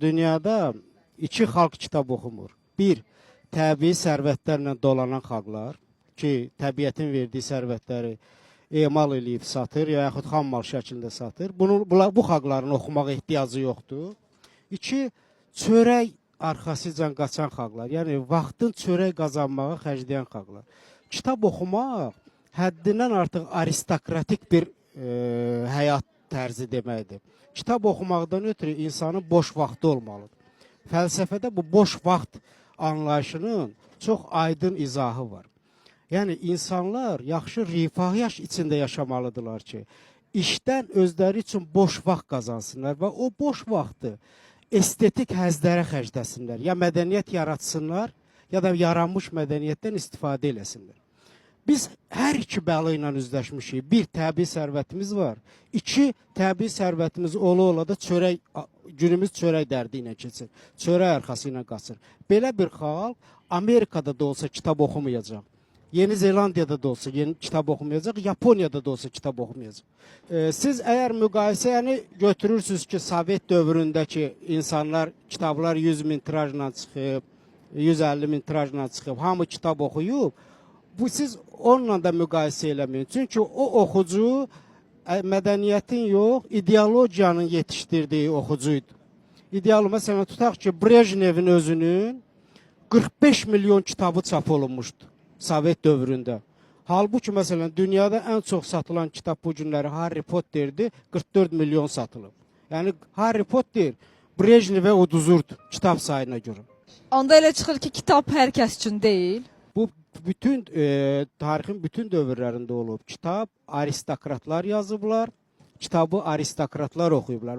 Dünyada iki xalq kitab oxumur. Bir, təbii sərvətlərlə dolanan xalqlar ki, təbiətin verdiyi sərvətləri emal eləyib satır, ya yaxud xammal şəklində satır. Bu xalqların oxumağa ehtiyacı yoxdur. İki, çörək arxasıcan qaçan xalqlar, yəni vaxtın çörək qazanmağa xərcləyən xalqlar. Kitab oxumaq həddindən artıq aristokratik bir həyat tərzi deməkdir. Kitab oxumaqdan ötürü insanın boş vaxtı olmalıdır. Fəlsəfədə bu boş vaxt anlayışının çox aydın izahı var. Yəni insanlar yaxşı rifah içində yaşamalıdırlar ki, işdən özləri üçün boş vaxt qazansınlar və o boş vaxtı estetik həzlərə xərcləsinlər. Ya mədəniyyət yaratsınlar, ya da yaranmış mədəniyyətdən istifadə eləsinlər. Biz hər iki bəla ilə üzləşmişik. Bir, təbii sərvətimiz var. İki, təbii sərvətimiz ola da günümüz çörək dərdi ilə keçir. Çörək arxası ilə qaçır. Belə bir xalq Amerikada da olsa kitab oxumayacaq. Yeni Zelandiyada da olsa kitab oxumayacaq. Yaponiyada da olsa kitab oxumayacaq. Siz əgər müqayisəni götürürsünüz ki, Sovet dövründəki insanlar, kitablar 100 min tirajla çıxıb, 150 min tirajla çıxıb, hamı kitab oxuyub, bu siz onunla da müqayisə eləməyin. Çünki o oxucu mədəniyyətin yox, ideologiyanın yetişdirdiyi oxucuydu. Məsələn, tutaq ki, Brejnevin özünün 45 milyon kitabı çap olunmuşdu Sovet dövründə. Halbuki, məsələn, dünyada ən çox satılan kitab bu günləri Harry Potter'dir, 44 milyon satılıb. Yəni, Harry Potter Brejnevə uduzurdu kitab sayına görə. Onda elə çıxır ki, kitab hər kəs üçün deyil. Bu bütün tarixin bütün dövrlərində olub. Kitab aristokratlar yazıblar, kitabı aristokratlar oxuyublar.